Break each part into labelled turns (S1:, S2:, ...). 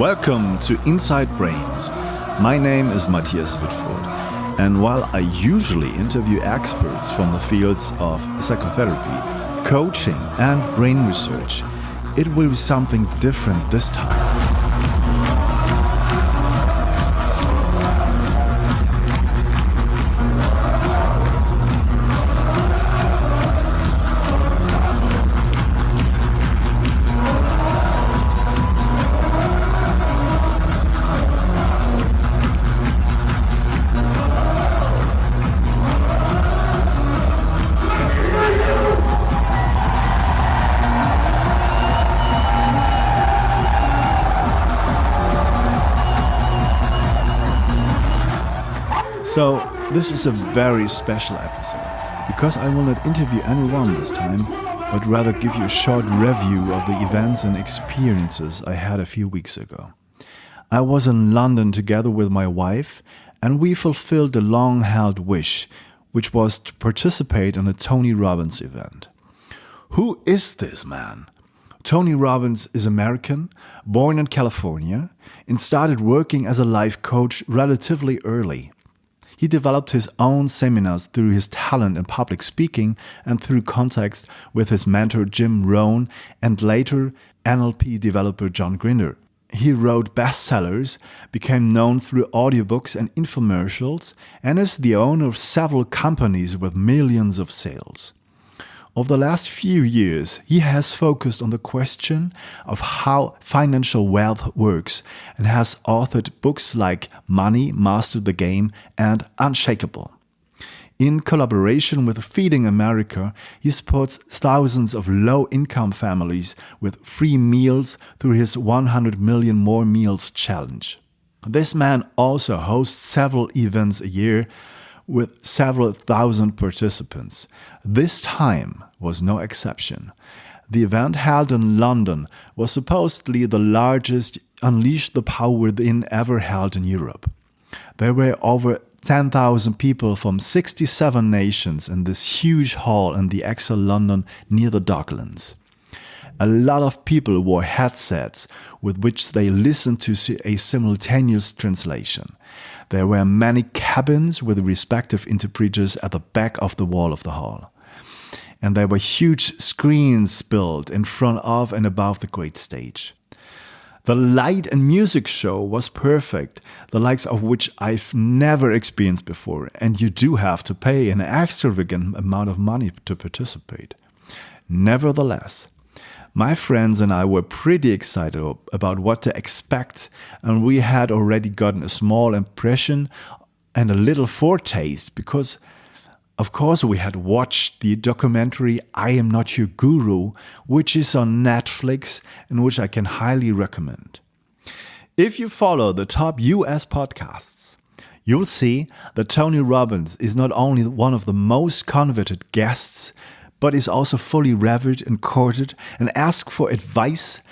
S1: Welcome to Inside Brains. My name is Matthias Wittfurt, and while I usually interview experts from the fields of psychotherapy, coaching, and brain research, it will be something different this time. So, this is a very special episode, because I will not interview anyone this time, but rather give you a short review of the events and experiences I had a few weeks ago. I was in London together with my wife, and we fulfilled a long-held wish, which was to participate in a Tony Robbins event. Who is this man? Tony Robbins is American, born in California, and started working as a life coach relatively early. He developed his own seminars through his talent in public speaking and through contacts with his mentor Jim Rohn and later NLP developer John Grinder. He wrote bestsellers, became known through audiobooks and infomercials, and is the owner of several companies with millions of sales. Over the last few years, he has focused on the question of how financial wealth works and has authored books like Money, Master the Game and Unshakable. In collaboration with Feeding America, he supports thousands of low-income families with free meals through his 100 Million More Meals Challenge. This man also hosts several events a year with several thousand participants. This time was no exception. The event held in London was supposedly the largest Unleash the Power Within ever held in Europe. There were over 10,000 people from 67 nations in this huge hall in the Excel London near the Docklands. A lot of people wore headsets with which they listened to a simultaneous translation. There were many cabins with respective interpreters at the back of the wall of the hall. And there were huge screens built in front of and above the great stage. The light and music show was perfect, the likes of which I've never experienced before, and you do have to pay an extravagant amount of money to participate. Nevertheless, my friends and I were pretty excited about what to expect, and we had already gotten a small impression and a little foretaste because, of course, we had watched the documentary I Am Not Your Guru, which is on Netflix and which I can highly recommend. If you follow the top US podcasts, you'll see that Tony Robbins is not only one of the most coveted guests, but is also fully revered and courted and asked for advice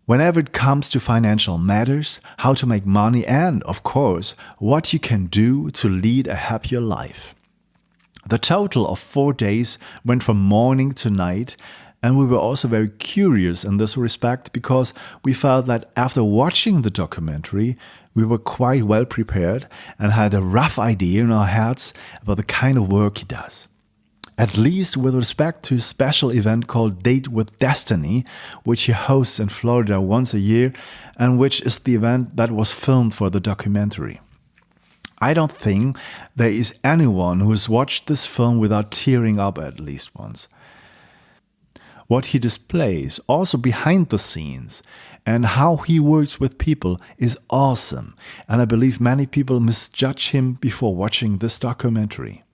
S1: whenever it comes to financial matters, how to make money, and, of course, what you can do to lead a happier life. The total of 4 days went from morning to night, and we were also very curious in this respect because we felt that after watching the documentary, we were quite well prepared and had a rough idea in our heads about the kind of work he does. At least with respect to a special event called Date with Destiny, which he hosts in Florida once a year, and which is the event that was filmed for the documentary. I don't think there is anyone who has watched this film without tearing up at least once. What he displays, also behind the scenes, and how he works with people is awesome, and I believe many people misjudge him before watching this documentary.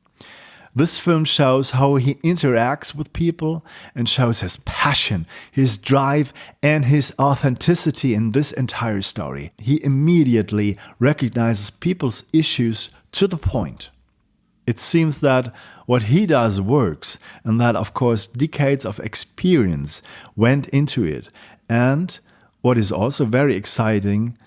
S1: This film shows how he interacts with people and shows his passion, his drive, and his authenticity in this entire story. He immediately recognizes people's issues to the point. It seems that what he does works, and that, of course, decades of experience went into it. And what is also very exciting,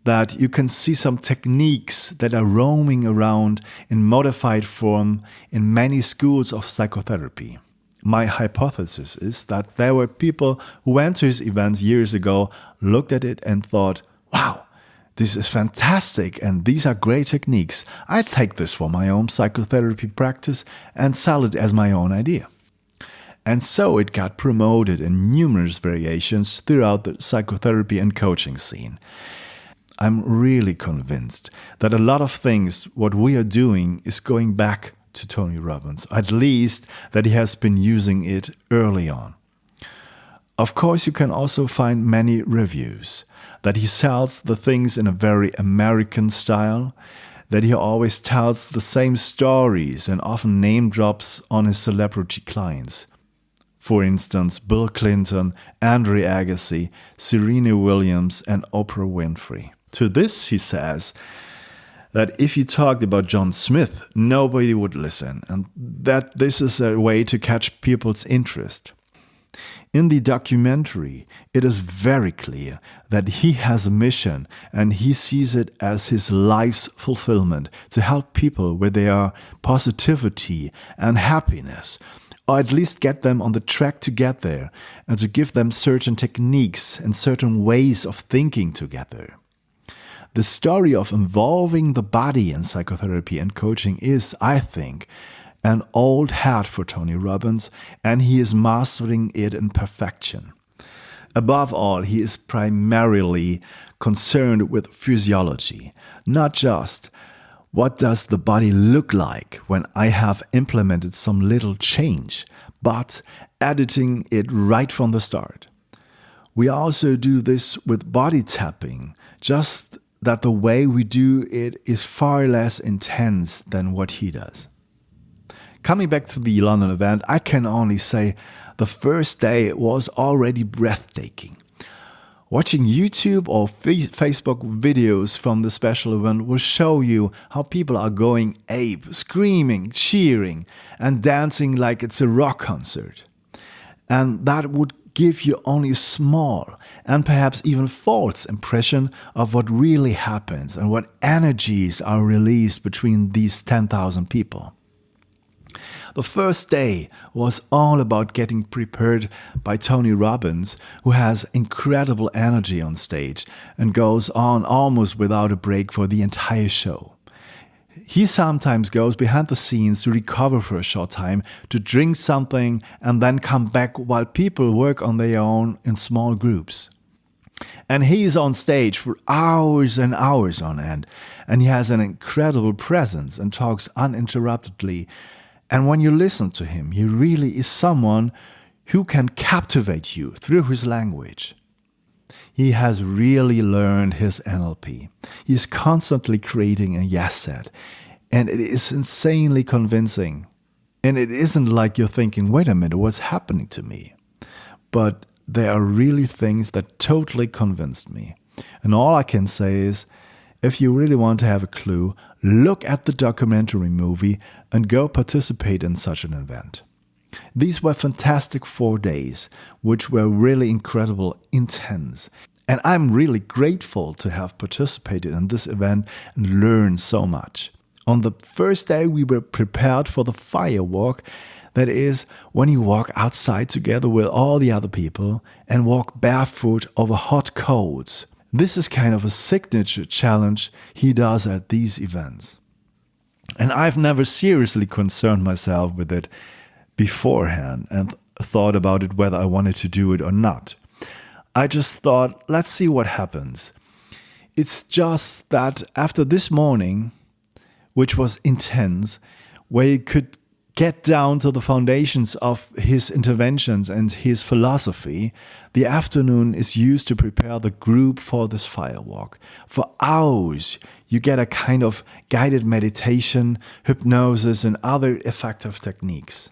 S1: that you can see some techniques that are roaming around in modified form in many schools of psychotherapy. My hypothesis is that there were people who went to his events years ago, looked at it and thought, wow, this is fantastic and these are great techniques. I take this for my own psychotherapy practice and sell it as my own idea. And so it got promoted in numerous variations throughout the psychotherapy and coaching scene. I'm really convinced that a lot of things, what we are doing, is going back to Tony Robbins, at least that he has been using it early on. Of course, you can also find many reviews that he sells the things in a very American style, that he always tells the same stories and often name drops on his celebrity clients. For instance, Bill Clinton, Andre Agassi, Serena Williams, and Oprah Winfrey. To this, he says that if he talked about John Smith, nobody would listen, and that this is a way to catch people's interest. In the documentary, it is very clear that he has a mission and he sees it as his life's fulfillment to help people with their positivity and happiness, or at least get them on the track to get there and to give them certain techniques and certain ways of thinking to get there. The story of involving the body in psychotherapy and coaching is, I think, an old hat for Tony Robbins, and he is mastering it in perfection. Above all, he is primarily concerned with physiology, not just what does the body look like when I have implemented some little change, but editing it right from the start. We also do this with body tapping, just that the way we do it is far less intense than what he does. Coming back to the London event, I can only say the first day was already breathtaking. Watching YouTube or Facebook videos from the special event will show you how people are going ape, screaming, cheering, and dancing like it's a rock concert. And that would give you only a small and perhaps even false impression of what really happens and what energies are released between these 10,000 people. The first day was all about getting prepared by Tony Robbins, who has incredible energy on stage and goes on almost without a break for the entire show. He sometimes goes behind the scenes to recover for a short time, to drink something and then come back while people work on their own in small groups. And he's on stage for hours and hours on end, and he has an incredible presence and talks uninterruptedly. And when you listen to him, he really is someone who can captivate you through his language. He has really learned his NLP. He is constantly creating a yes set, and it is insanely convincing. And it isn't like you're thinking, wait a minute, what's happening to me? But there are really things that totally convinced me. And all I can say is, if you really want to have a clue, look at the documentary movie and go participate in such an event. These were fantastic 4 days, which were really incredible, intense. And I'm really grateful to have participated in this event and learned so much. On the first day, we were prepared for the firewalk. That is, when you walk outside together with all the other people and walk barefoot over hot coals. This is kind of a signature challenge he does at these events. And I've never seriously concerned myself with it beforehand and thought about it whether I wanted to do it or not. I just thought, let's see what happens. It's just that after this morning, which was intense, where you could get down to the foundations of his interventions and his philosophy, the afternoon is used to prepare the group for this firewalk. For hours, you get a kind of guided meditation, hypnosis, and other effective techniques.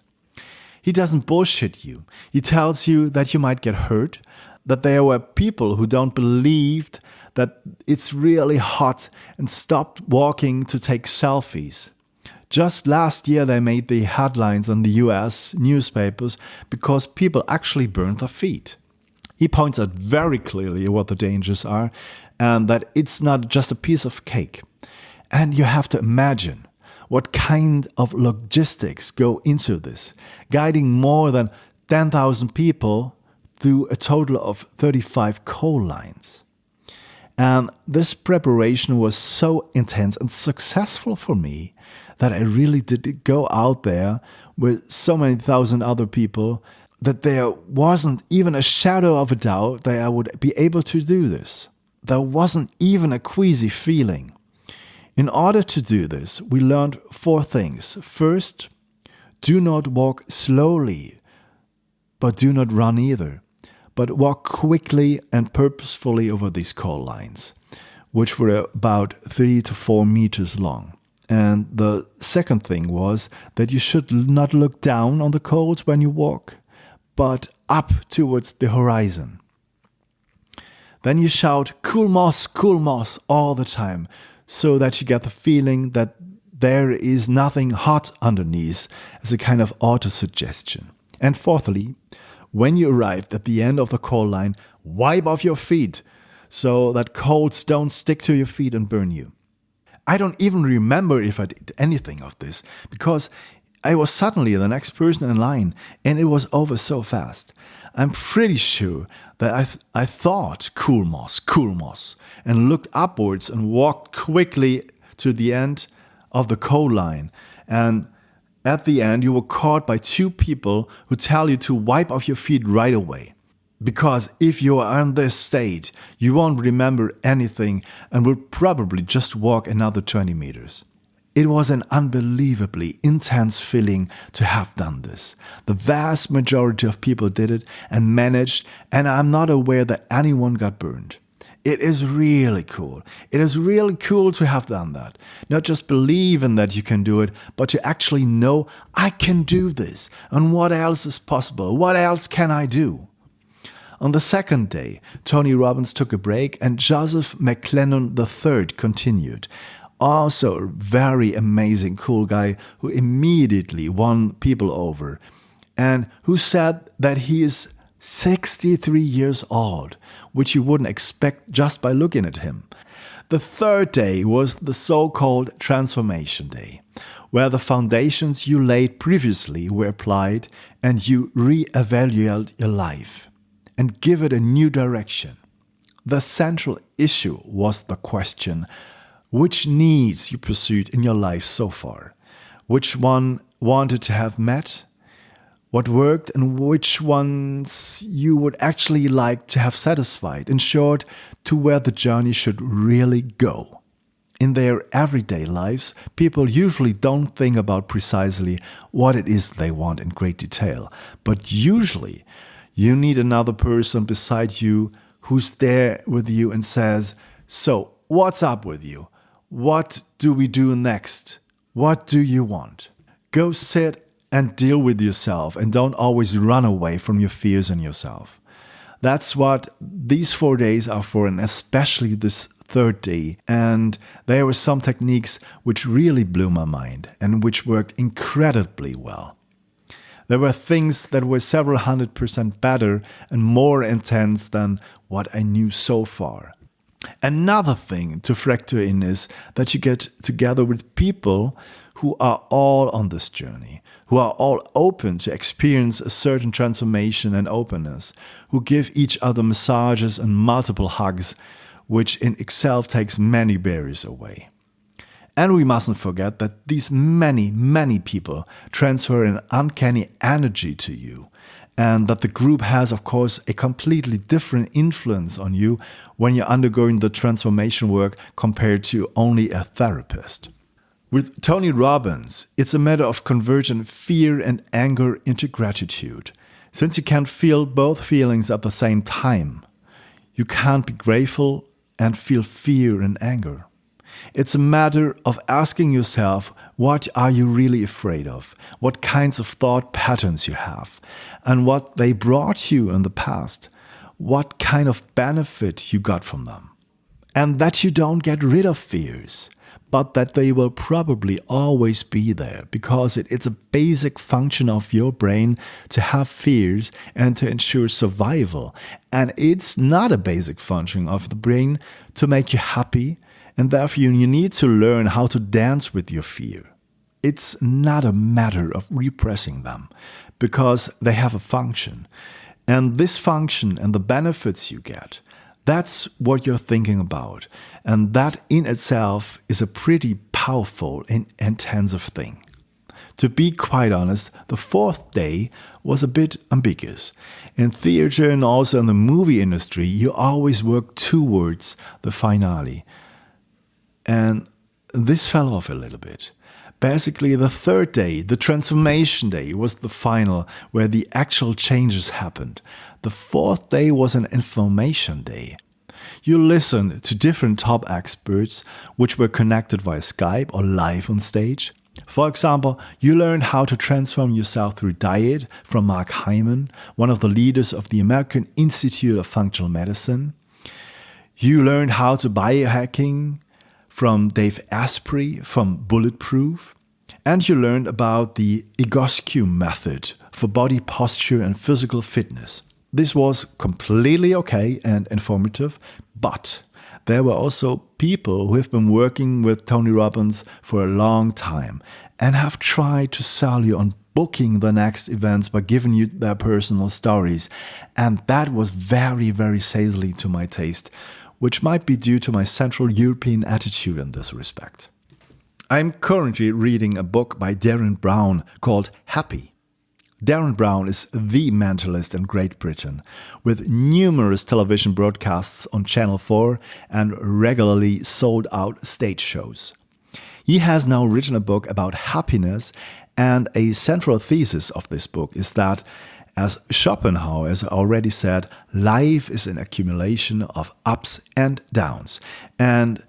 S1: He doesn't bullshit you. He tells you that you might get hurt, that there were people who don't believe that it's really hot and stopped walking to take selfies. Just last year, they made the headlines on the US newspapers because people actually burned their feet. He points out very clearly what the dangers are and that it's not just a piece of cake. And you have to imagine what kind of logistics go into this, guiding more than 10,000 people through a total of 35 coal lines. And this preparation was so intense and successful for me that I really did go out there with so many thousand other people that there wasn't even a shadow of a doubt that I would be able to do this. There wasn't even a queasy feeling. In order to do this, we learned 4 things. First, do not walk slowly, but do not run either, but walk quickly and purposefully over these coal lines, which were about 3 to 4 meters long. And the second thing was that you should not look down on the coals when you walk, but up towards the horizon. Then you shout, cool moss, all the time, so that you get the feeling that there is nothing hot underneath as a kind of auto-suggestion. And fourthly, when you arrived at the end of the coal line, wipe off your feet so that coals don't stick to your feet and burn you. I don't even remember if I did anything of this, because I was suddenly the next person in line and it was over so fast. I'm pretty sure that I thought cool moss, and looked upwards and walked quickly to the end of the coal line. And at the end, you were caught by 2 people who tell you to wipe off your feet right away. Because if you are in this state, you won't remember anything and will probably just walk another 20 meters. It was an unbelievably intense feeling to have done this. The vast majority of people did it and managed, and I'm not aware that anyone got burned. It is really cool. It is really cool to have done that. Not just believe in that you can do it, but to actually know I can do this. And what else is possible? What else can I do? On the second day, Tony Robbins took a break and Joseph McLennan III continued. Also a very amazing, cool guy who immediately won people over and who said that he is 63 years old, which you wouldn't expect just by looking at him. The third day was the so-called Transformation Day, where the foundations you laid previously were applied and you re-evaluate your life and give it a new direction. The central issue was the question, which needs you pursued in your life so far? Which one wanted to have met? What worked and which ones you would actually like to have satisfied? In short, to where the journey should really go. In their everyday lives, people usually don't think about precisely what it is they want in great detail. But usually, you need another person beside you who's there with you and says, so, what's up with you? What do we do next? What do you want? Go sit and deal with yourself and don't always run away from your fears and yourself. That's what these 4 days are for, and especially this third day. And there were some techniques which really blew my mind and which worked incredibly well. There were things that were several 100% better and more intense than what I knew so far. Another thing to factor in is that you get together with people who are all on this journey, who are all open to experience a certain transformation and openness, who give each other massages and multiple hugs, which in itself takes many barriers away. And we mustn't forget that these many people transfer an uncanny energy to you, and that the group has, of course, a completely different influence on you when you're undergoing the transformation work compared to only a therapist. With Tony Robbins, it's a matter of converting fear and anger into gratitude. Since you can't feel both feelings at the same time, you can't be grateful and feel fear and anger. It's a matter of asking yourself, what are you really afraid of? What kinds of thought patterns you have? And what they brought you in the past? What kind of benefit you got from them? And that you don't get rid of fears, but that they will probably always be there because it's a basic function of your brain to have fears and to ensure survival. And it's not a basic function of the brain to make you happy, and therefore you need to learn how to dance with your fear. It's not a matter of repressing them because they have a function. And this function and the benefits you get, That's what you're thinking about. And that in itself is a pretty powerful and intensive thing. To be quite honest, the fourth day was a bit ambiguous. In theater and also in the movie industry, you always work towards the finale. And this fell off a little bit. Basically, the third day, the transformation day, was the final where the actual changes happened. The fourth day was an information day. You listened to different top experts, which were connected via Skype or live on stage. For example, you learned how to transform yourself through diet from Mark Hyman, one of the leaders of the American Institute of Functional Medicine. You learned how to biohacking from Dave Asprey from Bulletproof. And you learned about the Egoscue method for body posture and physical fitness. This was completely okay and informative, but there were also people who have been working with Tony Robbins for a long time and have tried to sell you on booking the next events by giving you their personal stories. And that was very, very salesy to my taste, which might be due to my Central European attitude in this respect. I'm currently reading a book by Darren Brown called Happy. Darren Brown is the mentalist in Great Britain, with numerous television broadcasts on Channel 4 and regularly sold-out stage shows. He has now written a book about happiness, and a central thesis of this book is that, as Schopenhauer has already said, life is an accumulation of ups and downs, and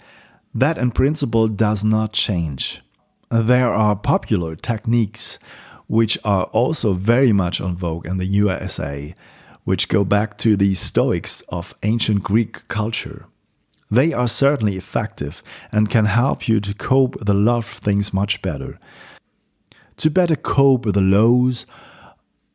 S1: that in principle does not change. There are popular techniques which are also very much on vogue in the USA, which go back to the Stoics of ancient Greek culture. They are certainly effective and can help you to cope with a lot of things much better. To better cope with the lows,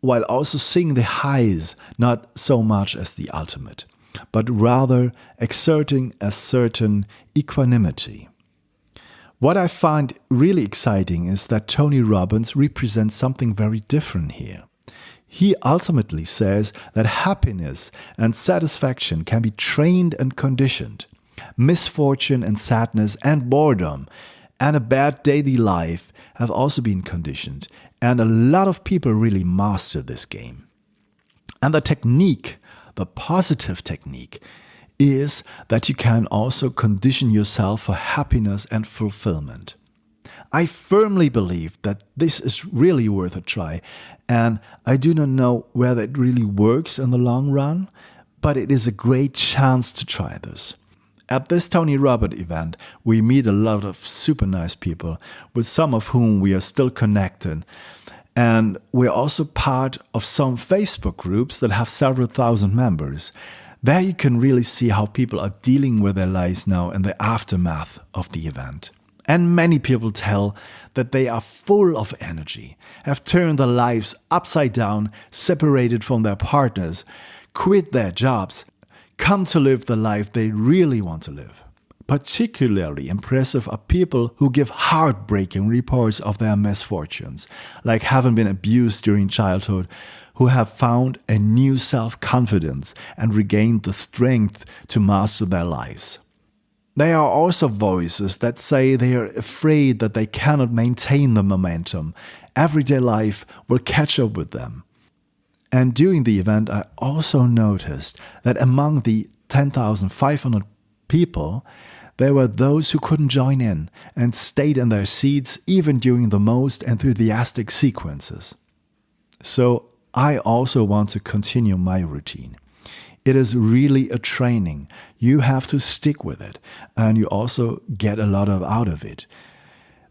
S1: while also seeing the highs not so much as the ultimate, but rather exerting a certain equanimity. What I find really exciting is that Tony Robbins represents something very different here. He ultimately says that happiness and satisfaction can be trained and conditioned. Misfortune and sadness and boredom and a bad daily life have also been conditioned, and a lot of people really master this game. And the technique, the positive technique, is that you can also condition yourself for happiness and fulfillment. I firmly believe that this is really worth a try, and I do not know whether it really works in the long run, but it is a great chance to try this. At this Tony Robbins event, we meet a lot of super nice people, with some of whom we are still connected. And we're also part of some Facebook groups that have several thousand members. There you can really see how people are dealing with their lives now in the aftermath of the event. And many people tell that they are full of energy, have turned their lives upside down, separated from their partners, quit their jobs, come to live the life they really want to live. Particularly impressive are people who give heartbreaking reports of their misfortunes, like having been abused during childhood, who have found a new self-confidence and regained the strength to master their lives. There are also voices that say they are afraid that they cannot maintain the momentum. Everyday life will catch up with them. And during the event, I also noticed that among the 10,500 people, there were those who couldn't join in and stayed in their seats even during the most enthusiastic sequences. So I also want to continue my routine. It is really a training. You have to stick with it, and you also get a lot out of it.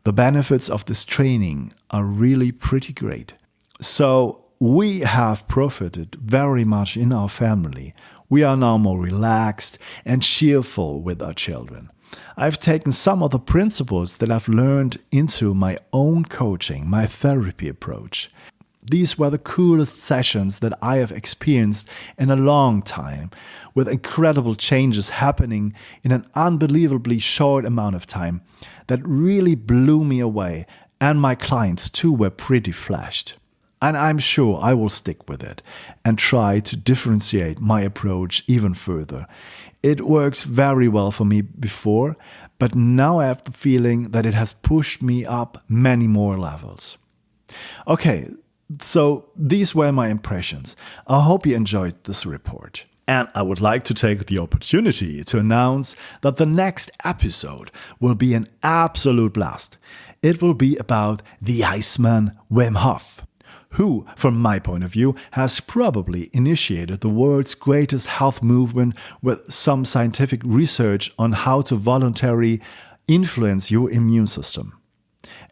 S1: The benefits of this training are really pretty great. So we have profited very much in our family. We are now more relaxed and cheerful with our children. I've taken some of the principles that I've learned into my own coaching, my therapy approach. These were the coolest sessions that I have experienced in a long time, with incredible changes happening in an unbelievably short amount of time that really blew me away, and my clients too were pretty flashed. And I'm sure I will stick with it and try to differentiate my approach even further. It works very well for me before, but now I have the feeling that it has pushed me up many more levels. Okay, so these were my impressions. I hope you enjoyed this report. And I would like to take the opportunity to announce that the next episode will be an absolute blast. It will be about the Iceman Wim Hof, who, from my point of view, has probably initiated the world's greatest health movement with some scientific research on how to voluntarily influence your immune system.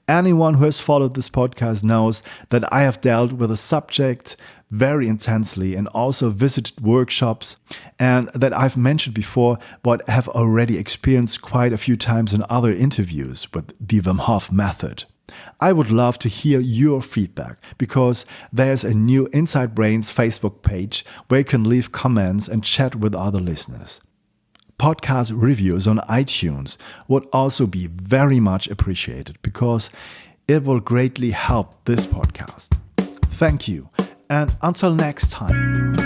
S1: Anyone who has followed this podcast knows that I have dealt with the subject very intensely and also visited workshops, and that I've mentioned before but have already experienced quite a few times in other interviews with the Wim Hof method. I would love to hear your feedback because there's a new Inside Brains Facebook page where you can leave comments and chat with other listeners. Podcast reviews on iTunes would also be very much appreciated because it will greatly help this podcast. Thank you, and until next time.